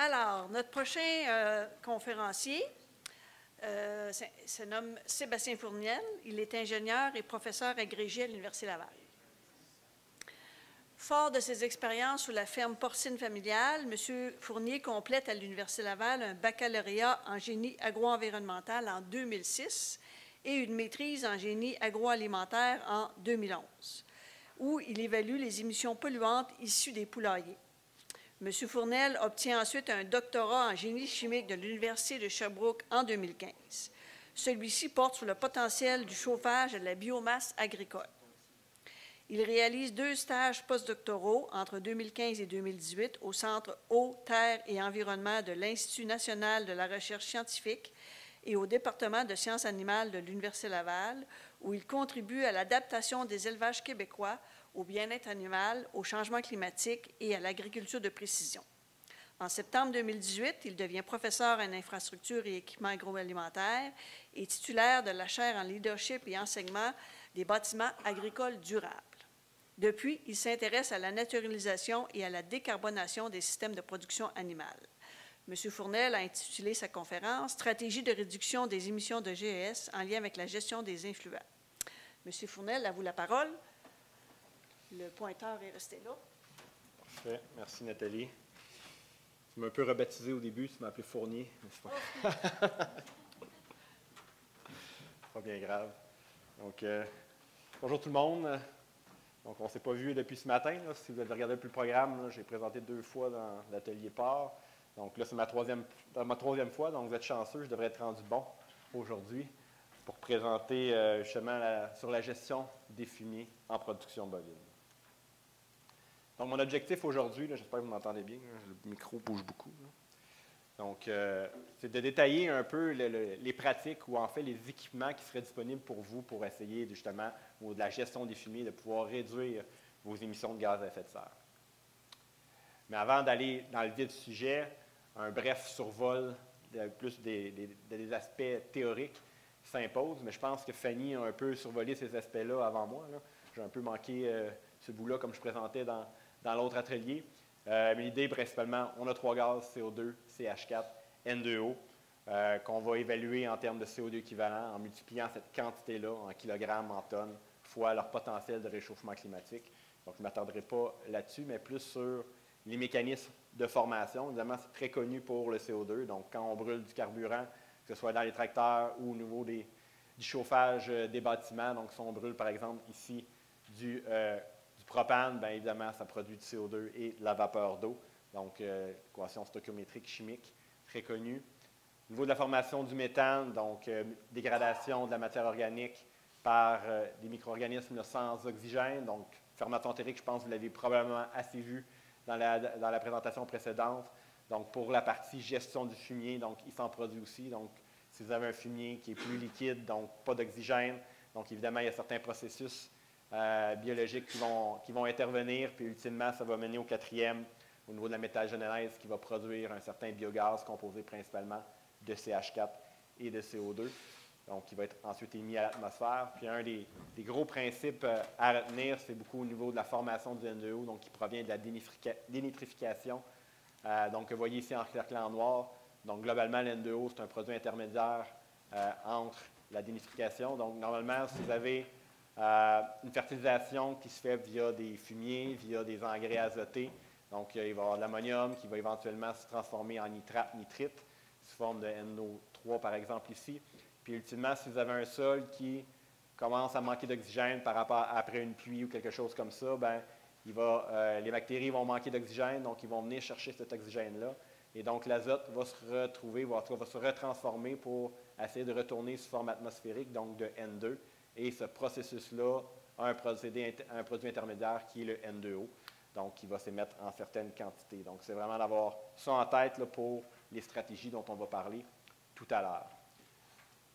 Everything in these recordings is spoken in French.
Alors, notre prochain conférencier se nomme Sébastien Fourniel. Il est ingénieur et professeur agrégé à l'Université Laval. Fort de ses expériences sous la ferme porcine familiale, M. Fournier complète à l'Université Laval un baccalauréat en génie agro-environnemental en 2006 et une maîtrise en génie agroalimentaire en 2011, où il évalue les émissions polluantes issues des poulaillers. M. Fournel obtient ensuite un doctorat en génie chimique de l'Université de Sherbrooke en 2015. Celui-ci porte sur le potentiel du chauffage et de la biomasse agricole. Il réalise 2 stages postdoctoraux entre 2015 et 2018 au Centre Eau, Terre et Environnement de l'Institut national de la recherche scientifique et au département de sciences animales de l'Université Laval, où il contribue à l'adaptation des élevages québécois au bien-être animal, au changement climatique et à l'agriculture de précision. En septembre 2018, il devient professeur en infrastructure et équipements agroalimentaires et titulaire de la chaire en leadership et enseignement des bâtiments agricoles durables. Depuis, il s'intéresse à la naturalisation et à la décarbonation des systèmes de production animale. M. Fournel a intitulé sa conférence « Stratégie de réduction des émissions de GES en lien avec la gestion des influents ». M. Fournel, à vous la parole. Le pointeur est resté là. Parfait. Merci, Nathalie. Tu m'as un peu rebaptisé au début, tu m'as appelé Fournier, n'est-ce pas? Pas bien grave. Donc, bonjour tout le monde. Donc, on ne s'est pas vu depuis ce matin. Là. Si vous avez regardé un peu le programme, j'ai présenté 2 fois dans l'atelier Port. Donc là, c'est ma troisième fois, donc vous êtes chanceux, je devrais être rendu bon aujourd'hui pour présenter justement sur la gestion des fumiers en production bovine. Donc, mon objectif aujourd'hui, j'espère que vous m'entendez bien, là, le micro bouge beaucoup. Là. Donc, c'est de détailler un peu les pratiques ou en fait les équipements qui seraient disponibles pour vous pour essayer justement, ou de la gestion des fumiers, de pouvoir réduire vos émissions de gaz à effet de serre. Mais avant d'aller dans le vif du sujet, un bref survol plus des aspects théoriques s'impose, mais je pense que Fanny a un peu survolé ces aspects-là avant moi. J'ai un peu manqué ce bout-là comme je présentais dans l'autre atelier. Mais l'idée, principalement, on a 3 gaz, CO2, CH4, N2O, qu'on va évaluer en termes de CO2 équivalent en multipliant cette quantité-là en kilogrammes, en tonnes, fois leur potentiel de réchauffement climatique. Donc, je ne m'attarderai pas là-dessus, mais plus sur les mécanismes de formation. Évidemment, c'est très connu pour le CO2. Donc, quand on brûle du carburant, que ce soit dans les tracteurs ou au niveau du chauffage des bâtiments, donc si on brûle, par exemple, ici, du propane, bien évidemment, ça produit du CO2 et de la vapeur d'eau. Donc, équation stoichiométrique chimique, très connue. Au niveau de la formation du méthane, donc dégradation de la matière organique par des micro-organismes sans oxygène. Donc, fermentation entérique, je pense que vous l'avez probablement assez vu dans la présentation précédente. Donc, pour la partie gestion du fumier, donc il s'en produit aussi. Donc, si vous avez un fumier qui est plus liquide, donc pas d'oxygène, donc évidemment, il y a certains processus biologiques qui vont intervenir, puis ultimement, ça va mener au 4e, au niveau de la méthagenèse, qui va produire un certain biogaz composé principalement de CH4 et de CO2, donc qui va être ensuite émis à l'atmosphère. Puis un des gros principes à retenir, c'est beaucoup au niveau de la formation du N2O, donc qui provient de la dénitrification. Donc, vous voyez ici en clair en noir. Donc, globalement, le N2O, c'est un produit intermédiaire entre la dénitrification. Donc, normalement, si vous avez une fertilisation qui se fait via des fumiers, via des engrais azotés, donc il va y avoir de l'ammonium qui va éventuellement se transformer en nitrate, nitrite, sous forme de NO3 par exemple ici. Puis ultimement, si vous avez un sol qui commence à manquer d'oxygène par rapport à après une pluie ou quelque chose comme ça, bien, les bactéries vont manquer d'oxygène, donc ils vont venir chercher cet oxygène-là. Et donc l'azote va se retrouver, va se retransformer pour essayer de retourner sous forme atmosphérique, donc de N2. Et ce processus-là a un produit intermédiaire qui est le N2O, donc qui va s'émettre en certaines quantités. Donc, c'est vraiment d'avoir ça en tête là, pour les stratégies dont on va parler tout à l'heure.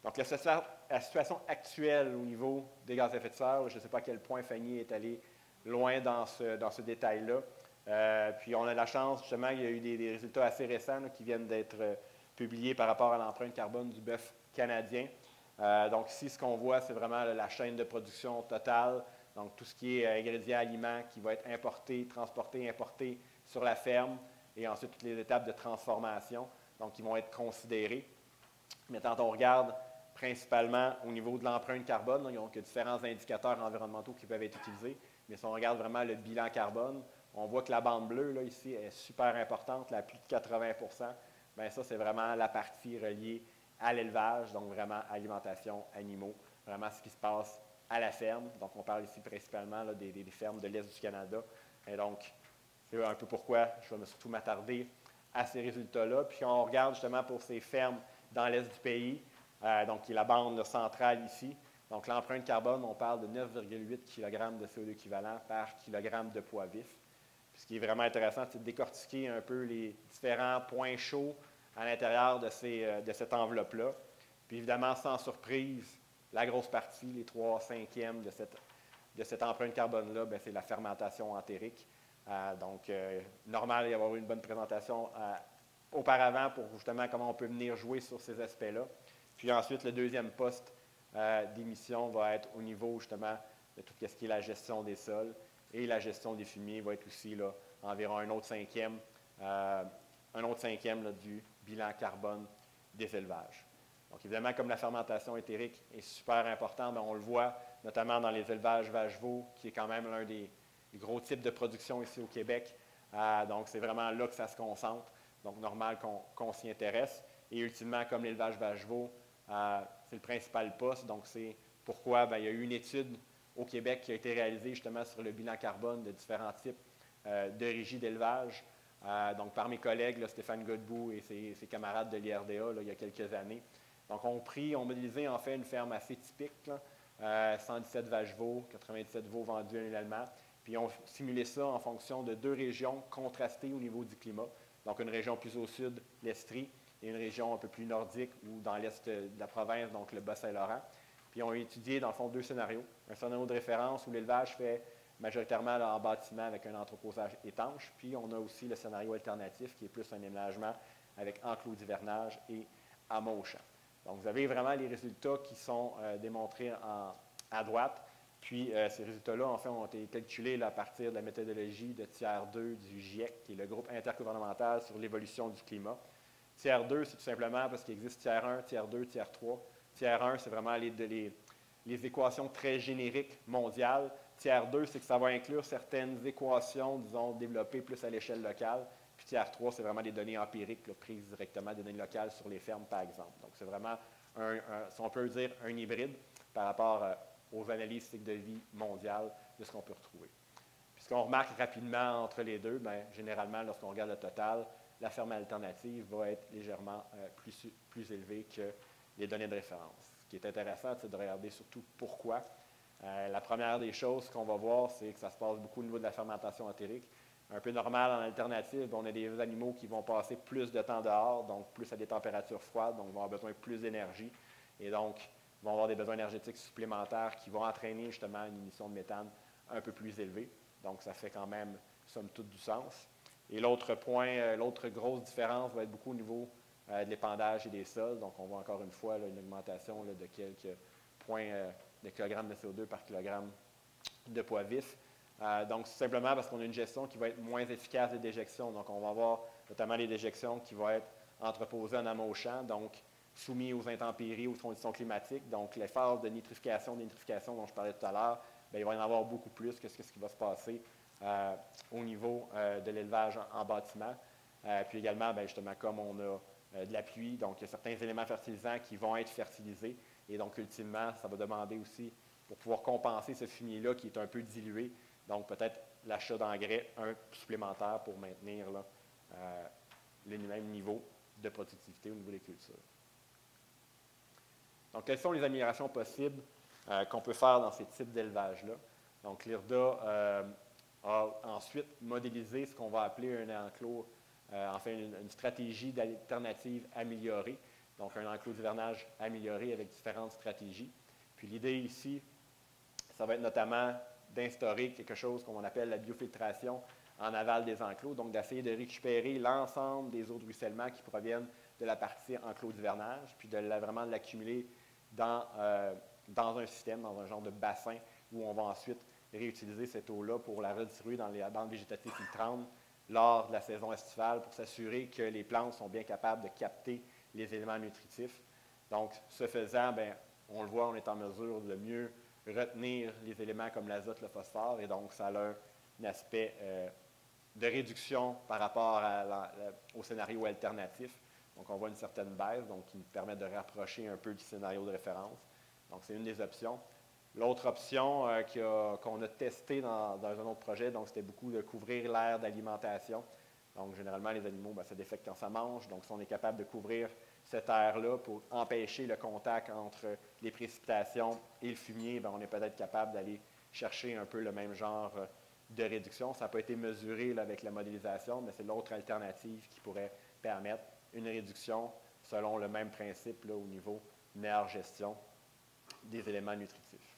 Donc, la situation actuelle au niveau des gaz à effet de serre, je ne sais pas à quel point Fanny est allée loin dans ce détail-là. Puis, on a la chance, justement, il y a eu des résultats assez récents là, qui viennent d'être publiés par rapport à l'empreinte carbone du bœuf canadien. Donc, ici, ce qu'on voit, c'est vraiment la chaîne de production totale. Donc, tout ce qui est ingrédients aliments qui va être importé, transporté, importé sur la ferme. et ensuite toutes les étapes de transformation, donc qui vont être considérées. Mais quand on regarde principalement au niveau de l'empreinte carbone, donc il y a différents indicateurs environnementaux qui peuvent être utilisés, mais si on regarde vraiment le bilan carbone, on voit que la bande bleue, là, ici, est super importante, là, plus de 80 bien ça, c'est vraiment la partie reliée à l'élevage, donc vraiment alimentation, animaux, vraiment ce qui se passe à la ferme. Donc, on parle ici principalement là, des fermes de l'Est du Canada. Et donc, c'est un peu pourquoi je vais surtout m'attarder à ces résultats-là. Puis, quand on regarde justement pour ces fermes dans l'Est du pays, donc qui est la bande centrale ici, donc l'empreinte carbone, on parle de 9,8 kg de CO2 équivalent par kilogramme de poids vif. Puis, ce qui est vraiment intéressant, c'est de décortiquer un peu les différents points chauds à l'intérieur de cette enveloppe-là. Puis évidemment, sans surprise, la grosse partie, les 3/5e de cette empreinte carbone-là, c'est la fermentation entérique. Donc, normal d'y avoir une bonne présentation auparavant pour justement comment on peut venir jouer sur ces aspects-là. Puis ensuite, le deuxième poste d'émission va être au niveau justement de tout ce qui est la gestion des sols et la gestion des fumiers va être aussi là, environ un autre cinquième là, du bilan carbone des élevages. Donc, évidemment, comme la fermentation éthérique est super importante, on le voit notamment dans les élevages vaches-veaux, qui est quand même l'un des gros types de production ici au Québec. Donc, c'est vraiment là que ça se concentre. Donc, normal qu'on s'y intéresse. Et ultimement, comme l'élevage vache-veaux, c'est le principal poste. Donc, c'est pourquoi il y a eu une étude au Québec qui a été réalisée justement sur le bilan carbone de différents types de régies d'élevage. Donc, par mes collègues, là, Stéphane Godbout et ses camarades de l'IRDA, là, il y a quelques années. Donc, on modélisé en fait une ferme assez typique, là, 117 vaches-veaux, 97 veaux vendus annuellement. Puis, on simulé ça en fonction de 2 régions contrastées au niveau du climat. Donc, une région plus au sud, l'Estrie, et une région un peu plus nordique ou dans l'est de la province, donc le Bas-Saint-Laurent. Puis, on a étudié, dans le fond, 2 scénarios. Un scénario de référence où l'élevage fait majoritairement là, en bâtiment avec un entreposage étanche. Puis, on a aussi le scénario alternatif qui est plus un aménagement avec enclos d'hivernage et amas au champ. Donc, vous avez vraiment les résultats qui sont démontrés à droite. Puis, ces résultats-là, en fait, ont été calculés là, à partir de la méthodologie de tiers 2 du GIEC, qui est le groupe intergouvernemental sur l'évolution du climat. Tiers 2, c'est tout simplement parce qu'il existe tiers 1, tiers 2, tiers 3. Tiers 1, c'est vraiment les équations très génériques mondiales. Tiers 2, c'est que ça va inclure certaines équations, disons, développées plus à l'échelle locale. Puis tiers 3, c'est vraiment des données empiriques là, prises directement des données locales sur les fermes, par exemple. Donc, c'est vraiment, si on peut dire, un hybride par rapport aux analyses cycle de vie mondiales de ce qu'on peut retrouver. Puis ce qu'on remarque rapidement entre les deux, généralement, lorsqu'on regarde le total, la ferme alternative va être légèrement plus élevée que les données de référence. Ce qui est intéressant, c'est de regarder surtout pourquoi. La première des choses qu'on va voir, c'est que ça se passe beaucoup au niveau de la fermentation entérique. Un peu normal en alternative, on a des animaux qui vont passer plus de temps dehors, donc plus à des températures froides, donc vont avoir besoin de plus d'énergie, et donc vont avoir des besoins énergétiques supplémentaires qui vont entraîner justement une émission de méthane un peu plus élevée. Donc, ça fait quand même, somme toute, du sens. Et l'autre point, l'autre grosse différence va être beaucoup au niveau de l'épandage et des sols. Donc, on voit encore une fois là, une augmentation là, de quelques points de kilogrammes de CO2 par kilogramme de poids vif. Donc, c'est simplement parce qu'on a une gestion qui va être moins efficace des déjections. Donc, on va avoir notamment les déjections qui vont être entreposées en amont au champ, donc soumis aux intempéries, aux conditions climatiques. Donc, les phases de nitrification, d'énitrification dont je parlais tout à l'heure, il va y en avoir beaucoup plus que ce qui va se passer au niveau de l'élevage en bâtiment. Puis également, justement, comme on a de la pluie, donc il y a certains éléments fertilisants qui vont être fertilisés. Et donc, ultimement, ça va demander aussi, pour pouvoir compenser ce fumier-là qui est un peu dilué, donc peut-être l'achat d'engrais supplémentaire pour maintenir là, le même niveau de productivité au niveau des cultures. Donc, quelles sont les améliorations possibles qu'on peut faire dans ces types d'élevage-là? Donc, l'IRDA a ensuite modélisé ce qu'on va appeler un enclos, une stratégie d'alternative améliorée, donc un enclos d'hivernage amélioré avec différentes stratégies. Puis l'idée ici, ça va être notamment d'instaurer quelque chose qu'on appelle la biofiltration en aval des enclos, donc d'essayer de récupérer l'ensemble des eaux de ruissellement qui proviennent de la partie enclos d'hivernage, puis vraiment de l'accumuler dans un système, dans un genre de bassin, où on va ensuite réutiliser cette eau-là pour la redistribuer dans les bandes végétatives filtrantes lors de la saison estivale pour s'assurer que les plantes sont bien capables de capter les éléments nutritifs. Donc, ce faisant, bien, on le voit, on est en mesure de mieux retenir les éléments comme l'azote, le phosphore, et donc ça a un aspect de réduction par rapport au scénario alternatif. Donc, on voit une certaine baisse, donc qui nous permet de rapprocher un peu du scénario de référence. Donc, c'est une des options. L'autre option qu'on a testée dans un autre projet, donc c'était beaucoup de couvrir l'aire d'alimentation. Donc, généralement, les animaux, bien, ça défecte quand ça mange. Donc, si on est capable de couvrir cette aire-là pour empêcher le contact entre les précipitations et le fumier, bien, on est peut-être capable d'aller chercher un peu le même genre de réduction. Ça n'a pas été mesuré là, avec la modélisation, mais c'est l'autre alternative qui pourrait permettre une réduction selon le même principe là, au niveau meilleure gestion des éléments nutritifs.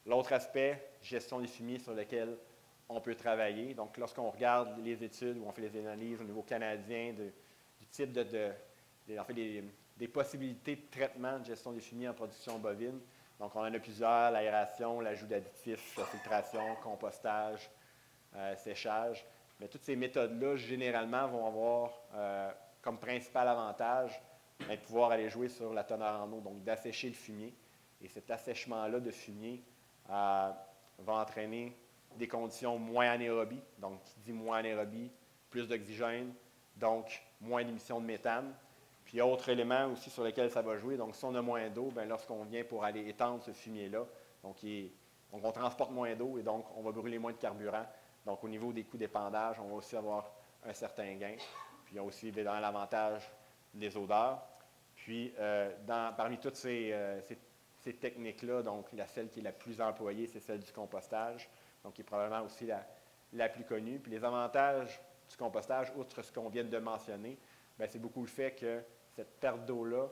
L'autre aspect, gestion des fumiers sur lequel on peut travailler. Donc, lorsqu'on regarde les études ou on fait les analyses au niveau canadien du type des possibilités de traitement de gestion des fumiers en production bovine, donc on en a plusieurs, l'aération, l'ajout d'additifs, la filtration, compostage, séchage. Mais toutes ces méthodes-là, généralement, vont avoir comme principal avantage de pouvoir aller jouer sur la teneur en eau, donc d'assécher le fumier. Et cet assèchement-là de fumier va entraîner des conditions moins anaérobies. Donc, qui dit moins anaérobie, plus d'oxygène, donc moins d'émissions de méthane. Puis, autre élément aussi sur lequel ça va jouer, donc si on a moins d'eau, bien, lorsqu'on vient pour aller étendre ce fumier-là, donc on transporte moins d'eau et donc on va brûler moins de carburant. Donc, au niveau des coûts d'épandage, on va aussi avoir un certain gain. Puis, il y a aussi évidemment l'avantage des odeurs. Puis, parmi toutes ces techniques-là, donc celle qui est la plus employée, c'est celle du compostage, donc qui est probablement aussi la plus connue. Puis, les avantages du compostage, outre ce qu'on vient de mentionner, bien, c'est beaucoup le fait que cette perte d'eau-là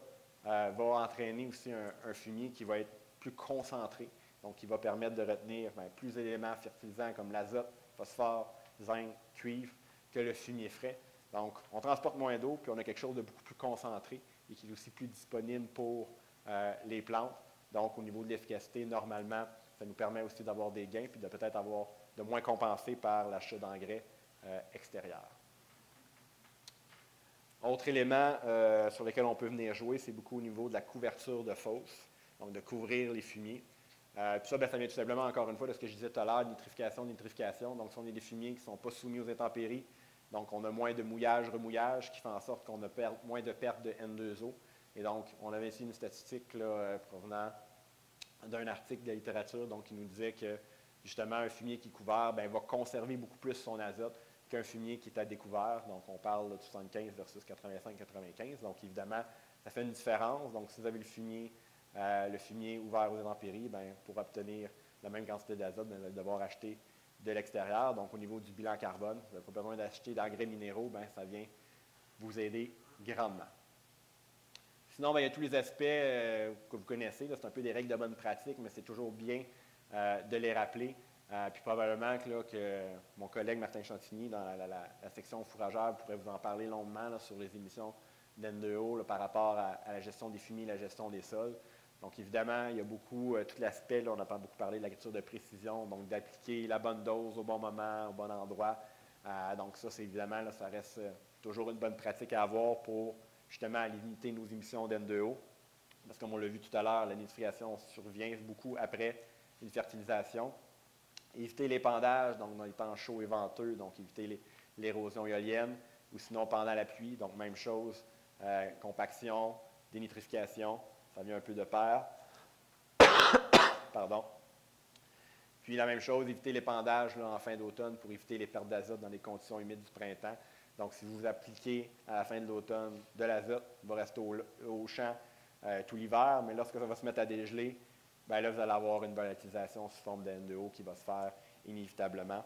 va entraîner aussi un fumier qui va être plus concentré, donc qui va permettre de retenir bien, plus d'éléments fertilisants comme l'azote, phosphore, zinc, cuivre, que le fumier frais. Donc, on transporte moins d'eau, puis on a quelque chose de beaucoup plus concentré et qui est aussi plus disponible pour les plantes. Donc, au niveau de l'efficacité, normalement, ça nous permet aussi d'avoir des gains, puis de peut-être avoir de moins compensé par l'achat d'engrais extérieurs. Autre élément sur lequel on peut venir jouer, c'est beaucoup au niveau de la couverture de fosse, donc de couvrir les fumiers. Puis ça, bien, ça vient tout simplement, encore une fois, de ce que je disais tout à l'heure, nitrification. Donc, si on a des fumiers qui ne sont pas soumis aux intempéries, donc on a moins de mouillage, remouillage, qui fait en sorte qu'on a moins de pertes de N2O. Et donc, on avait ici une statistique là, provenant d'un article de la littérature donc, qui nous disait que, justement, un fumier qui est couvert bien, va conserver beaucoup plus son azote qu'un fumier qui est à découvert. Donc, on parle de 75 versus 85-95. Donc, évidemment, ça fait une différence. Donc, si vous avez le fumier ouvert aux intempéries, bien, pour obtenir la même quantité d'azote, vous allez devoir acheter de l'extérieur. Donc, au niveau du bilan carbone, vous n'avez pas besoin d'acheter d'engrais minéraux, bien, ça vient vous aider grandement. Sinon, bien, il y a tous les aspects que vous connaissez. C'est un peu des règles de bonne pratique, mais c'est toujours bien de les rappeler. Puis probablement que mon collègue Martin Chantigny, dans la section fourragère, pourrait vous en parler longuement là, sur les émissions d'N2O par rapport à la gestion des fumiers et la gestion des sols. Donc, évidemment, il y a beaucoup, tout l'aspect, on a beaucoup parlé de l'agriculture de précision, donc d'appliquer la bonne dose au bon moment, au bon endroit. Donc, ça, c'est évidemment, là, ça reste toujours une bonne pratique à avoir pour justement limiter nos émissions d'N2O. Parce que comme on l'a vu tout à l'heure, la nitrification survient beaucoup après une fertilisation. Éviter l'épandage, donc dans les temps chauds et venteux, donc éviter l'érosion éolienne, ou sinon pendant la pluie, donc même chose, compaction, dénitrification, ça vient un peu de pair. Pardon. Puis la même chose, éviter l'épandage en fin d'automne pour éviter les pertes d'azote dans les conditions humides du printemps. Donc, si vous appliquez à la fin de l'automne de l'azote, il va rester au champ tout l'hiver, mais lorsque ça va se mettre à dégeler, bien là, vous allez avoir une volatilisation sous forme de N2O qui va se faire inévitablement.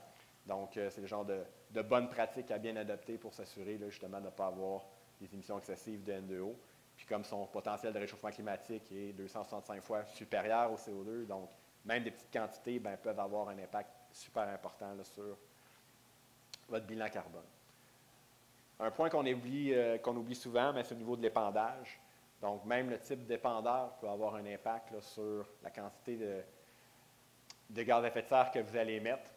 Donc, c'est le genre de bonnes pratiques à bien adopter pour s'assurer justement de ne pas avoir des émissions excessives de N2O. Puis, comme son potentiel de réchauffement climatique est 265 fois supérieur au CO2, donc même des petites quantités bien, peuvent avoir un impact super important là, sur votre bilan carbone. Un point qu'on oublie souvent, c'est au niveau de l'épandage. Donc, même le type d'épandeur peut avoir un impact là, sur la quantité de gaz à effet de serre que vous allez émettre.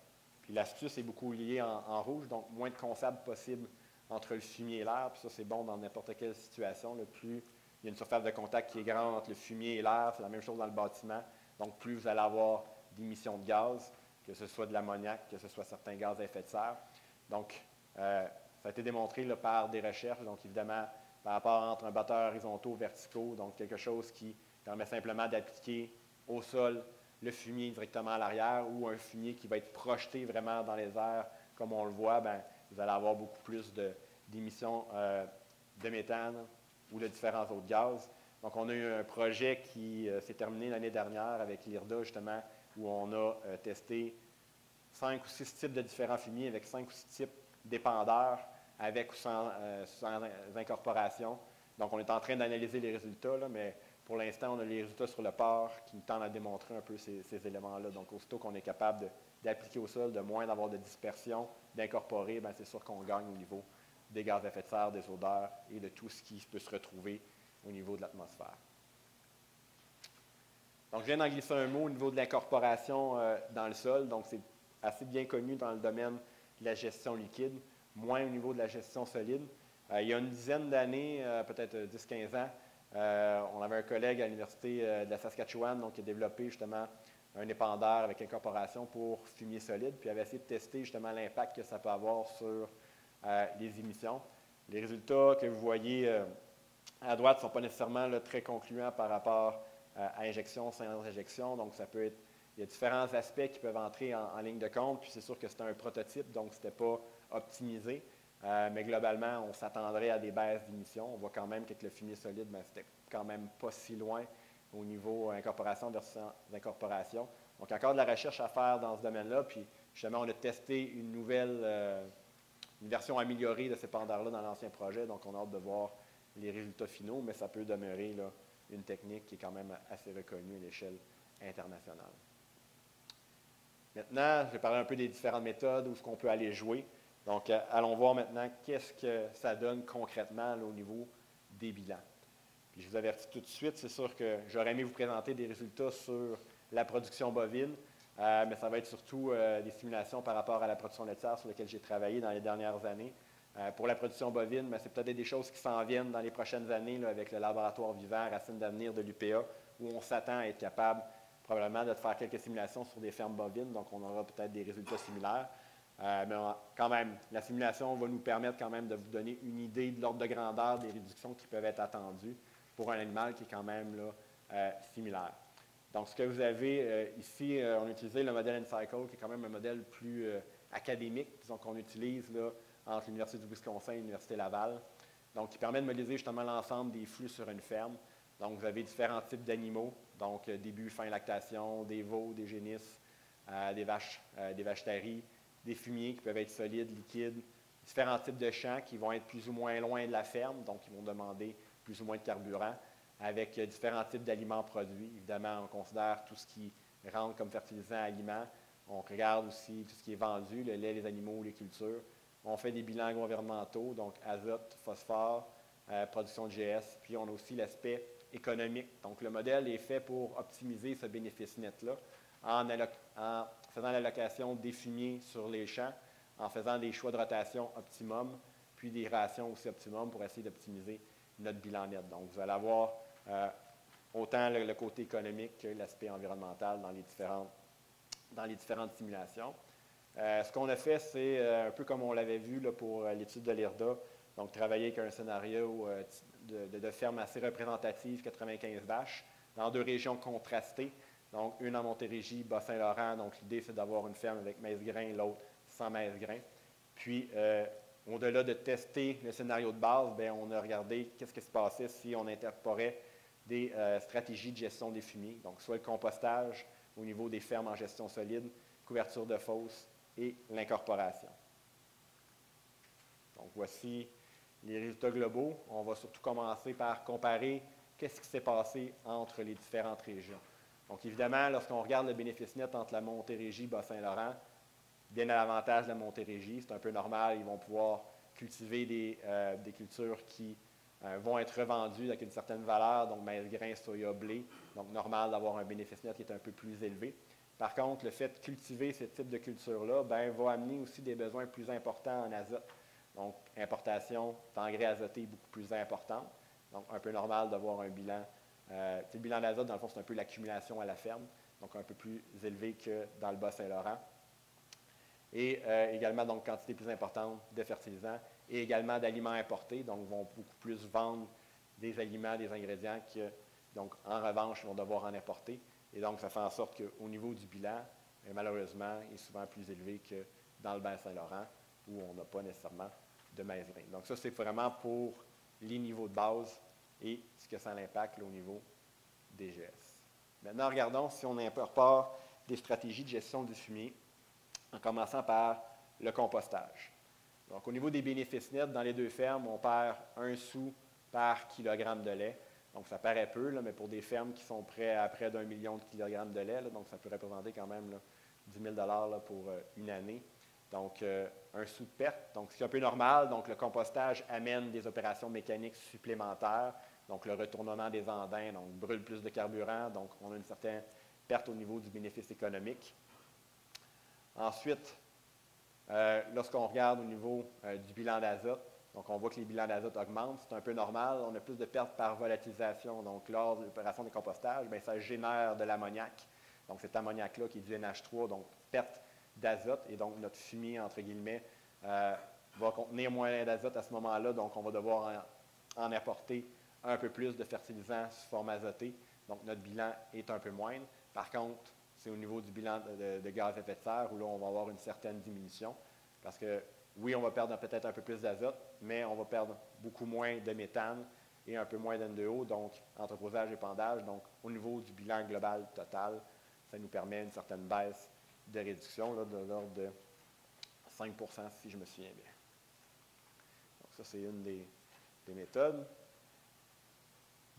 Puis l'astuce est beaucoup liée en rouge, donc moins de confab possible entre le fumier et l'air. Puis ça, c'est bon dans n'importe quelle situation. Là, plus il y a une surface de contact qui est grande entre le fumier et l'air, c'est la même chose dans le bâtiment. Donc, plus vous allez avoir d'émissions de gaz, que ce soit de l'ammoniac, que ce soit certains gaz à effet de serre. Donc, ça a été démontré là, par des recherches. Donc, évidemment, par rapport entre un batteur horizontaux, verticaux, donc quelque chose qui permet simplement d'appliquer au sol le fumier directement à l'arrière ou un fumier qui va être projeté vraiment dans les airs, comme on le voit, bien, vous allez avoir beaucoup plus d'émissions de méthane ou de différents autres gaz. Donc, on a eu un projet qui s'est terminé l'année dernière avec l'IRDA, justement, où on a testé 5 ou 6 types de différents fumiers avec 5 ou 6 types d'épandeurs avec ou sans incorporation. Donc, on est en train d'analyser les résultats, là, mais pour l'instant, on a les résultats sur le port qui nous tendent à démontrer un peu ces éléments-là. Donc, aussitôt qu'on est capable d'appliquer au sol, de moins d'avoir de dispersion, d'incorporer, bien, c'est sûr qu'on gagne au niveau des gaz à effet de serre, des odeurs et de tout ce qui peut se retrouver au niveau de l'atmosphère. Donc, je viens d'en glisser un mot au niveau de l'incorporation dans le sol. Donc, c'est assez bien connu dans le domaine de la gestion liquide, moins au niveau de la gestion solide. Il y a une dizaine d'années, peut-être 10-15 ans, on avait un collègue à l'Université de la Saskatchewan donc, qui a développé justement un épandeur avec incorporation pour fumier solide, puis avait essayé de tester justement l'impact que ça peut avoir sur les émissions. Les résultats que vous voyez à droite ne sont pas nécessairement là, très concluants par rapport à injection, sans injection, donc ça peut être, il y a différents aspects qui peuvent entrer en ligne de compte, puis c'est sûr que c'était un prototype, donc ce n'était pas optimisé. Mais globalement, on s'attendrait à des baisses d'émissions. On voit quand même qu'avec le fumier solide, c'était quand même pas si loin au niveau incorporation versus incorporation. Donc, encore de la recherche à faire dans ce domaine-là. Puis, justement, on a testé une version améliorée de ces épandeurs-là dans l'ancien projet. Donc, on a hâte de voir les résultats finaux, mais ça peut demeurer là, une technique qui est quand même assez reconnue à l'échelle internationale. Maintenant, je vais parler un peu des différentes méthodes où est-ce qu'on peut aller jouer. Donc, allons voir maintenant qu'est-ce que ça donne concrètement là, au niveau des bilans. Puis, je vous avertis tout de suite, c'est sûr que j'aurais aimé vous présenter des résultats sur la production bovine, mais ça va être surtout des simulations par rapport à la production laitière sur lesquelles j'ai travaillé dans les dernières années. Pour la production bovine, c'est peut-être des choses qui s'en viennent dans les prochaines années là, avec le laboratoire vivant Racines d'avenir de l'UPA, où on s'attend à être capable probablement de faire quelques simulations sur des fermes bovines, donc on aura peut-être des résultats similaires. Mais quand même, la simulation va nous permettre quand même de vous donner une idée de l'ordre de grandeur des réductions qui peuvent être attendues pour un animal qui est quand même là, similaire. Donc, ce que vous avez ici, on a utilisé le modèle N-Cycle, qui est quand même un modèle plus académique, disons qu'on utilise là, entre l'Université du Wisconsin et l'Université Laval, donc qui permet de modéliser justement l'ensemble des flux sur une ferme. Donc, vous avez différents types d'animaux, donc début, fin lactation, des veaux, des génisses, des vaches taries, des fumiers qui peuvent être solides, liquides, différents types de champs qui vont être plus ou moins loin de la ferme, donc qui vont demander plus ou moins de carburant, avec différents types d'aliments produits. Évidemment, on considère tout ce qui rentre comme fertilisant aliments. On regarde aussi tout ce qui est vendu, le lait, les animaux, les cultures. On fait des bilans environnementaux, donc azote, phosphore, production de GS. Puis on a aussi l'aspect économique. Donc le modèle est fait pour optimiser ce bénéfice net-là en faisant l'allocation des fumiers sur les champs, en faisant des choix de rotation optimum, puis des rations aussi optimum pour essayer d'optimiser notre bilan net. Donc, vous allez avoir autant le côté économique que l'aspect environnemental dans les différentes simulations. Ce qu'on a fait, c'est un peu comme on l'avait vu là, pour l'étude de l'IRDA, donc travailler avec un scénario de ferme assez représentative, 95 vaches, dans 2 régions contrastées. Donc, une en Montérégie, Bas-Saint-Laurent. Donc, l'idée, c'est d'avoir une ferme avec maïs-grain, l'autre sans maïs-grain. Puis, au-delà de tester le scénario de base, bien, on a regardé qu'est-ce qui se passait si on incorporait des stratégies de gestion des fumiers. Donc, soit le compostage au niveau des fermes en gestion solide, couverture de fosses et l'incorporation. Donc, voici les résultats globaux. On va surtout commencer par comparer qu'est-ce qui s'est passé entre les différentes régions. Donc, évidemment, lorsqu'on regarde le bénéfice net entre la Montérégie et Bas-Saint-Laurent, bien à l'avantage de la Montérégie, c'est un peu normal, ils vont pouvoir cultiver des cultures qui vont être revendues avec une certaine valeur, donc maïs, grain, soya, blé, donc normal d'avoir un bénéfice net qui est un peu plus élevé. Par contre, le fait de cultiver ce type de culture-là va amener aussi des besoins plus importants en azote. Donc, importation d'engrais azotés beaucoup plus importante. Donc, un peu normal d'avoir un bilan. Le bilan d'azote, dans le fond, c'est un peu l'accumulation à la ferme, donc un peu plus élevé que dans le Bas-Saint-Laurent. Et également, donc, quantité plus importante de fertilisants et également d'aliments importés, donc vont beaucoup plus vendre des aliments, des ingrédients que, donc, en revanche, vont devoir en importer. Et donc, ça fait en sorte qu'au niveau du bilan, malheureusement, il est souvent plus élevé que dans le Bas-Saint-Laurent, où on n'a pas nécessairement de maïs grain. Donc, ça, c'est vraiment pour les niveaux de base et ce que ça a l'impact au niveau des GS. Maintenant, regardons si on incorpore des stratégies de gestion du fumier, en commençant par le compostage. Donc, au niveau des bénéfices nets, dans les deux fermes, on perd 1 sou par kilogramme de lait. Donc, ça paraît peu, là, mais pour des fermes qui sont près à près d'1 million de kilogrammes de lait, là, donc ça peut représenter quand même là, 10 000 là, pour une année. Donc, 1 sou de perte. Donc, ce qui est un peu normal. Donc, le compostage amène des opérations mécaniques supplémentaires. Donc, le retournement des andins, donc brûle plus de carburant. Donc, on a une certaine perte au niveau du bénéfice économique. Ensuite, lorsqu'on regarde au niveau du bilan d'azote, donc on voit que les bilans d'azote augmentent. C'est un peu normal. On a plus de pertes par volatilisation. Donc, lors de l'opération de compostage, ça génère de l'ammoniac. Donc, cet ammoniac-là qui est du NH3, donc perte d'azote. Et donc, notre fumier, entre guillemets, va contenir moins d'azote à ce moment-là. Donc, on va devoir en apporter un peu plus de fertilisants sous forme azotée. Donc, notre bilan est un peu moindre. Par contre, c'est au niveau du bilan de gaz à effet de serre où là, on va avoir une certaine diminution. Parce que, oui, on va perdre peut-être un peu plus d'azote, mais on va perdre beaucoup moins de méthane et un peu moins d'N2O, donc entreposage et épandage. Donc, au niveau du bilan global total, ça nous permet une certaine baisse de réduction là, de l'ordre de 5 % si je me souviens bien. Donc, ça, c'est une des méthodes.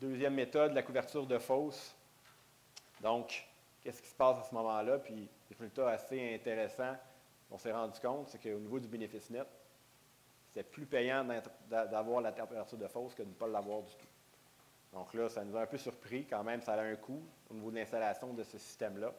Deuxième méthode, la couverture de fosse. Donc, qu'est-ce qui se passe à ce moment-là? Puis, des résultats assez intéressants, on s'est rendu compte, c'est qu'au niveau du bénéfice net, c'est plus payant d'avoir la couverture de fosse que de ne pas l'avoir du tout. Donc là, ça nous a un peu surpris. Quand même, ça a un coût au niveau de l'installation de ce système-là.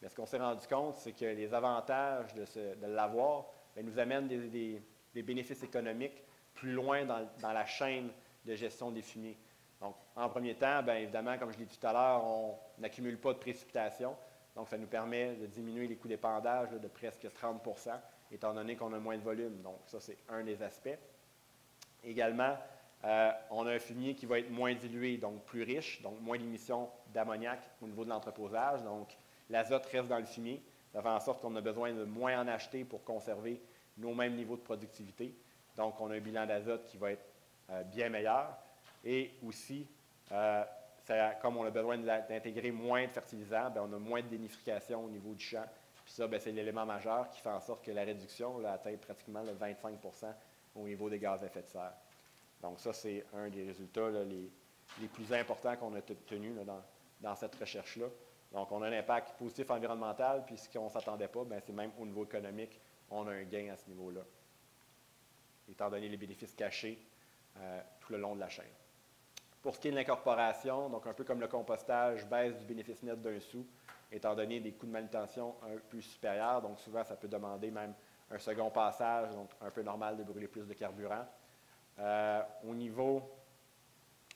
Mais ce qu'on s'est rendu compte, c'est que les avantages de l'avoir nous amènent des bénéfices économiques plus loin dans la chaîne de gestion des fumiers. Donc, en premier temps, bien évidemment, comme je l'ai dit tout à l'heure, on n'accumule pas de précipitation. Donc, ça nous permet de diminuer les coûts d'épandage de presque 30 %, étant donné qu'on a moins de volume. Donc, ça, c'est un des aspects. Également, on a un fumier qui va être moins dilué, donc plus riche, donc moins d'émissions d'ammoniac au niveau de l'entreposage. Donc, l'azote reste dans le fumier. Ça fait en sorte qu'on a besoin de moins en acheter pour conserver nos mêmes niveaux de productivité. Donc, on a un bilan d'azote qui va être bien meilleur. Et aussi, comme on a besoin d'intégrer moins de fertilisants, bien, on a moins de dénitrification au niveau du champ. Puis ça, bien, c'est l'élément majeur qui fait en sorte que la réduction là, atteint pratiquement le 25 % au niveau des gaz à effet de serre. Donc ça, c'est un des résultats là, les plus importants qu'on a obtenus dans cette recherche-là. Donc, on a un impact positif environnemental, puis ce qu'on ne s'attendait pas, bien, c'est même au niveau économique, on a un gain à ce niveau-là, étant donné les bénéfices cachés tout le long de la chaîne. Pour ce qui est de l'incorporation, donc un peu comme le compostage, baisse du bénéfice net d'1 sou, étant donné des coûts de manutention un peu supérieurs. Donc souvent, ça peut demander même un second passage, donc un peu normal de brûler plus de carburant. Au niveau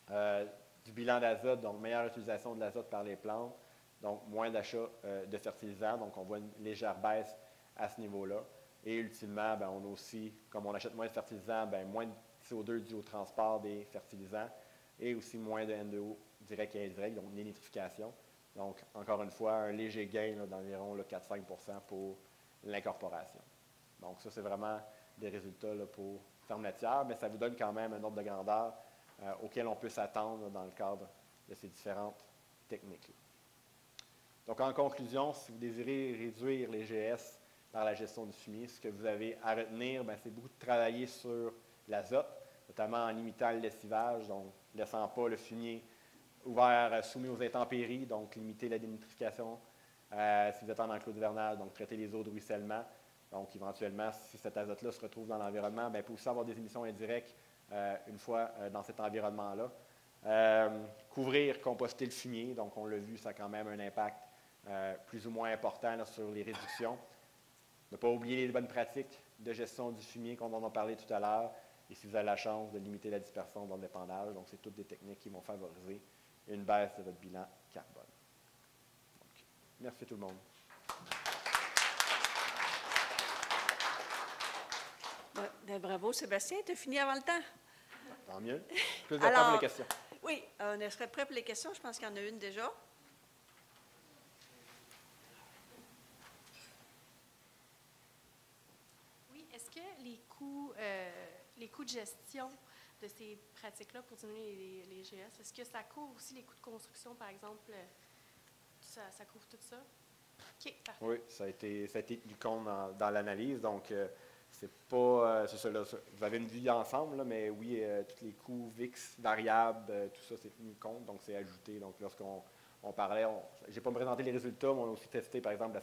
du bilan d'azote, donc meilleure utilisation de l'azote par les plantes, donc moins d'achat de fertilisants, donc on voit une légère baisse à ce niveau-là. Et ultimement, bien, on a aussi, comme on achète moins de fertilisants, bien, moins de CO2 dû au transport des fertilisants, et aussi moins de N2O direct et indirect, donc dénitrification. Donc, encore une fois, un léger gain d'environ 4-5 % pour l'incorporation. Donc, ça, c'est vraiment des résultats là, pour ferme laitière, mais ça vous donne quand même un ordre de grandeur auquel on peut s'attendre dans le cadre de ces différentes techniques-là. Donc, en conclusion, si vous désirez réduire les GS par la gestion du fumier, ce que vous avez à retenir, c'est beaucoup de travailler sur l'azote, notamment en limitant le lessivage, donc ne laissant pas le fumier ouvert, soumis aux intempéries, donc limiter la dénitrification si vous êtes en enclos hivernal, donc traiter les eaux de ruissellement. Donc, éventuellement, si cet azote-là se retrouve dans l'environnement, il peut aussi avoir des émissions indirectes une fois dans cet environnement-là. Couvrir, composter le fumier, donc on l'a vu, ça a quand même un impact plus ou moins importants là, sur les réductions. Ne pas oublier les bonnes pratiques de gestion du fumier qu'on en a parlé tout à l'heure. Et si vous avez la chance de limiter la dispersion dans l'épandage, donc c'est toutes des techniques qui vont favoriser une baisse de votre bilan carbone. Donc, merci tout le monde. Ben, bravo Sébastien, tu as fini avant le temps. Tant mieux. Plus de temps pour les questions. Oui, on serait prêt pour les questions. Je pense qu'il y en a une déjà. Oui, est-ce que les coûts de gestion de ces pratiques-là pour diminuer les GES, est-ce que ça couvre aussi les coûts de construction, par exemple? Ça couvre tout ça? OK, parfait. Oui, ça a été tenu compte dans l'analyse. Donc, c'est pas. C'est ça, là, vous avez une vue d'ensemble, mais oui, tous les coûts fixes, variables, tout ça, c'est tenu compte. Donc, c'est ajouté. Donc, lorsqu'on parlait, je n'ai pas présenté les résultats, mais on a aussi testé, par exemple,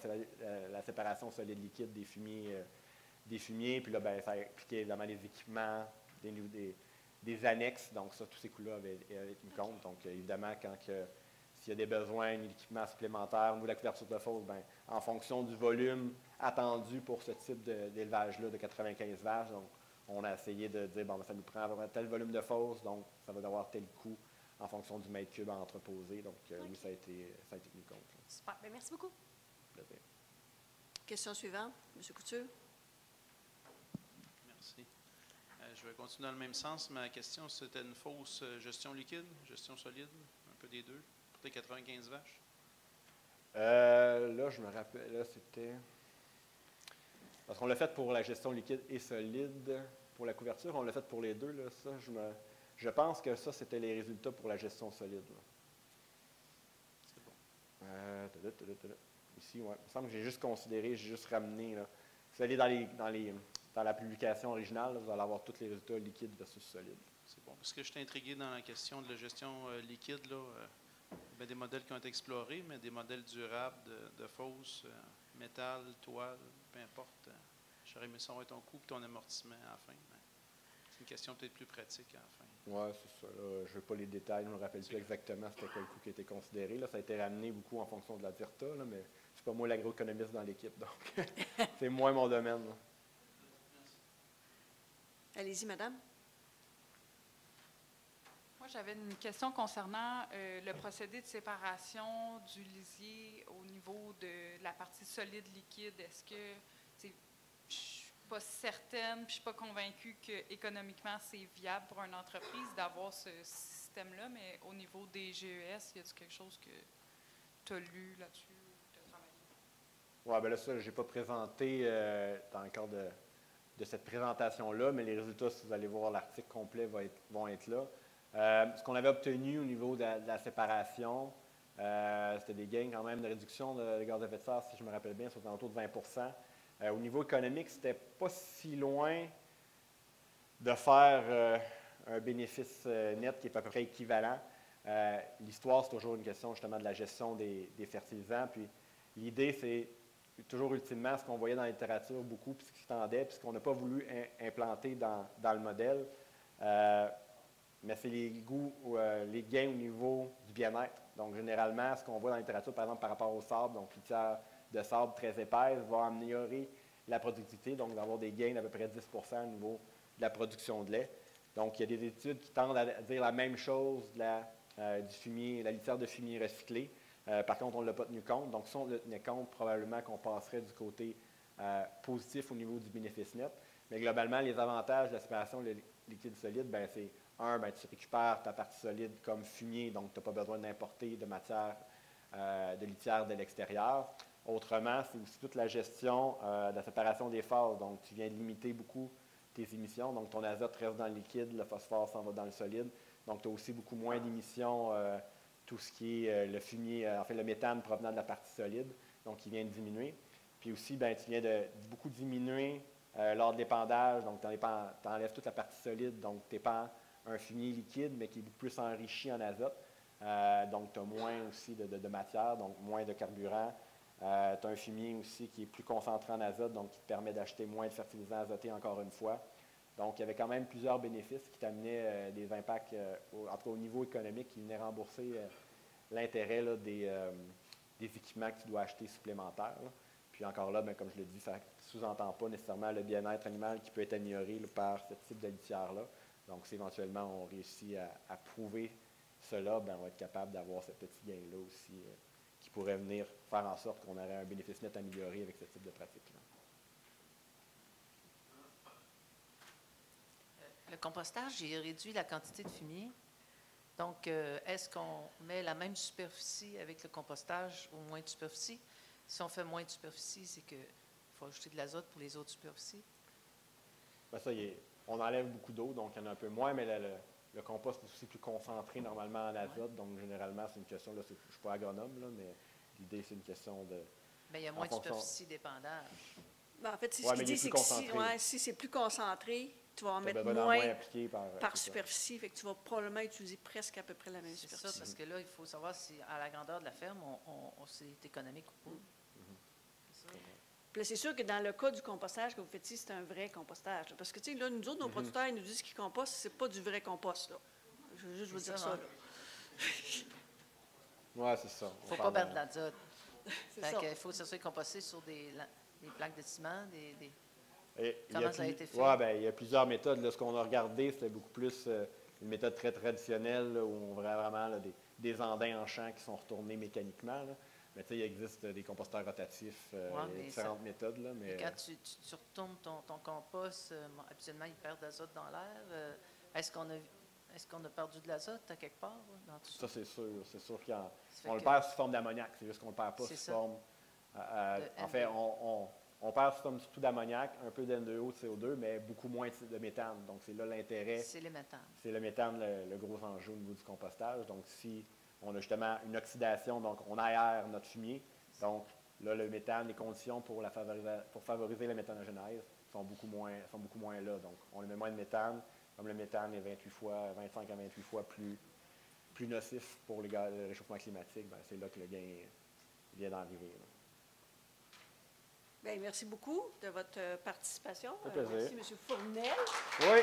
la séparation solide-liquide des fumiers. Puis là, ben, ça impliquait évidemment les équipements, des annexes. Donc, ça, tous ces coûts-là avaient tenu compte. Donc, évidemment, s'il y a des besoins d'équipements supplémentaires, nous, la couverture de fosse, ben, en fonction du volume attendu pour ce type d'élevage-là de 95 vaches, donc, on a essayé de dire, bon, ça nous prend tel volume de fosse, donc ça va avoir tel coût en fonction du mètre cube à entreposer. Donc, okay. Oui, ça a été tenu compte. Là. Super. Bien, merci beaucoup. Plaisir. Question suivante, M. Couture. Merci. Je vais continuer dans le même sens. Ma question, c'était une fausse gestion liquide, gestion solide, un peu des deux, pour les 95 vaches? Là, je me rappelle, là, c'était... Parce qu'on l'a fait pour la gestion liquide et solide. Pour la couverture, on l'a fait pour les deux. Là, ça, je pense que ça, c'était les résultats pour la gestion solide. C'est bon. Ici, ouais. Il me semble que j'ai juste ramené. Là. Si vous allez dans la publication originale, là, vous allez avoir tous les résultats liquides versus solides. C'est bon. Parce que je suis intrigué dans la question de la gestion liquide. Là, bien, des modèles qui ont été explorés, mais des modèles durables de fausses, métal, toile, peu importe. J'aurais aimé savoir ton coût et ton amortissement à la fin. C'est une question peut-être plus pratique à la fin. Oui, c'est ça. Là. Je ne veux pas les détails. Je ne me rappelle plus exactement c'était quel coût qui a été considéré. Là, ça a été ramené beaucoup en fonction de la DIRTA, là, mais c'est pas moi l'agroéconomiste dans l'équipe. Donc, c'est moins mon domaine. Là. Allez-y, madame. Moi, j'avais une question concernant le procédé de séparation du lisier au niveau de la partie solide-liquide. Est-ce que, je ne suis pas certaine, puis je ne suis pas convaincue qu'économiquement, c'est viable pour une entreprise d'avoir ce système-là, mais au niveau des GES, y a-t-il quelque chose que tu as lu là-dessus ou tu as travaillé? Oui, bien là, ça, je n'ai pas présenté dans le cadre de cette présentation-là, mais les résultats, si vous allez voir l'article complet, vont être là. Ce qu'on avait obtenu au niveau de la séparation, c'était des gains quand même de réduction de gaz à effet de serre, si je me rappelle bien, sur autour de 20 au niveau économique, c'était pas si loin de faire un bénéfice net qui est à peu près équivalent. L'histoire, c'est toujours une question justement de la gestion des fertilisants. Puis l'idée, c'est toujours ultimement ce qu'on voyait dans la littérature beaucoup, puis ce qui se tendait, puis ce qu'on n'a pas voulu implanter dans le modèle. Mais c'est les gains au niveau du bien-être. Donc, généralement, ce qu'on voit dans la littérature, par exemple, par rapport au sable, donc litière de sable très épaisse, va améliorer la productivité, donc d'avoir des gains d'à peu près 10 au niveau de la production de lait. Donc, il y a des études qui tendent à dire la même chose du fumier, la litière de fumier recyclé. Par contre, on ne l'a pas tenu compte. Donc, si on le tenait compte, probablement qu'on passerait du côté positif au niveau du bénéfice net. Mais globalement, les avantages de la séparation liquide solide, ben, c'est tu récupères ta partie solide comme fumier, donc tu n'as pas besoin d'importer de matière de litière de l'extérieur. Autrement, c'est aussi toute la gestion de la séparation des phases. Donc, tu viens de limiter beaucoup tes émissions. Donc, ton azote reste dans le liquide, le phosphore s'en va dans le solide. Donc, tu as aussi beaucoup moins d'émissions, tout ce qui est le fumier, le méthane provenant de la partie solide, donc qui vient de diminuer. Puis aussi, ben, tu viens de beaucoup diminuer lors de l'épandage. Donc, tu enlèves toute la partie solide, donc tu épands un fumier liquide, mais qui est beaucoup plus enrichi en azote. Donc, tu as moins aussi de matière, donc moins de carburant. Tu as un fumier aussi qui est plus concentré en azote, donc qui te permet d'acheter moins de fertilisants azotés encore une fois. Donc, il y avait quand même plusieurs bénéfices qui t'amenaient des impacts, en tout cas au niveau économique, qui venaient rembourser l'intérêt des équipements que tu dois acheter supplémentaires, là. Puis encore là, bien, comme je l'ai dit, ça ne sous-entend pas nécessairement le bien-être animal qui peut être amélioré là, par ce type de litière-là. Donc, si éventuellement on réussit à prouver cela, bien, on va être capable d'avoir ce petit gain-là aussi qui pourrait venir faire en sorte qu'on aurait un bénéfice net amélioré avec ce type de pratique-là. Le compostage, il réduit la quantité de fumier. Donc, est-ce qu'on met la même superficie avec le compostage ou moins de superficie? Si on fait moins de superficie, c'est qu'il faut ajouter de l'azote pour les autres superficies. Bien, ça, on enlève beaucoup d'eau, donc il y en a un peu moins, mais le compost est aussi plus concentré normalement en azote. Donc, généralement, c'est une question, là, je ne suis pas agronome, là, mais l'idée, c'est une question de... Bien, il y a moins de superficie d'épandage. Ben, en fait, ce Ouais, qu'il mais il est dit, c'est plus que concentré. si c'est plus concentré, tu vas en Tu as mettre besoin d'en moins moins appliqué par c'est ça. superficie, fait que tu vas probablement utiliser presque à peu près la même C'est superficie. ça, parce que là, il faut savoir si à la grandeur de la ferme, c'est économique ou pas. C'est ça. Puis là, c'est sûr que dans le cas du compostage que vous faites ici, c'est un vrai compostage. là. Parce que, tu sais, là, nous autres, nos producteurs, ils nous disent qu'ils compostent, c'est pas du vrai compost, là. Je veux juste vous C'est dire ça, ça, hein. là. Oui, c'est ça. Il On ne faut pas parle perdre de- de l'azote. C'est Fait ça. qu'il faut que ça soit composté sur des plaques de ciment, Comment ça a été fait? Ouais, ben, il y a plusieurs méthodes. Là. Ce qu'on a regardé, c'était beaucoup plus une méthode très traditionnelle là, où on voit vraiment là, des andins en champ qui sont retournés mécaniquement. Là. Mais tu sais, il existe des composteurs rotatifs, il y a mais différentes méthodes. Là, mais, Et quand tu retournes ton compost, habituellement, il perd de l'azote dans l'air. Est-ce qu'on a perdu de l'azote à quelque part là, dans tout ça? ça, c'est sûr. C'est sûr qu'on Ça fait le que- perd sous forme d'ammoniac. C'est juste qu'on ne le perd pas C'est sous ça. forme. De En fait, NO. on perd sous forme surtout d'ammoniac, un peu d'N2O, de CO2, mais beaucoup moins de méthane. Donc, c'est là l'intérêt. C'est les méthanes. C'est le méthane, le gros enjeu au niveau du compostage. Donc, si on a justement une oxydation, donc on aère notre fumier, donc là, le méthane, les conditions pour favoriser la méthanogénèse sont beaucoup moins là. Donc, on met moins de méthane, comme le méthane est 25 à 28 fois plus nocif pour le réchauffement climatique, bien, c'est là que le gain vient d'arriver. là. Bien, merci beaucoup de votre participation. Ça fait plaisir. Merci, M. Fournel. Oui!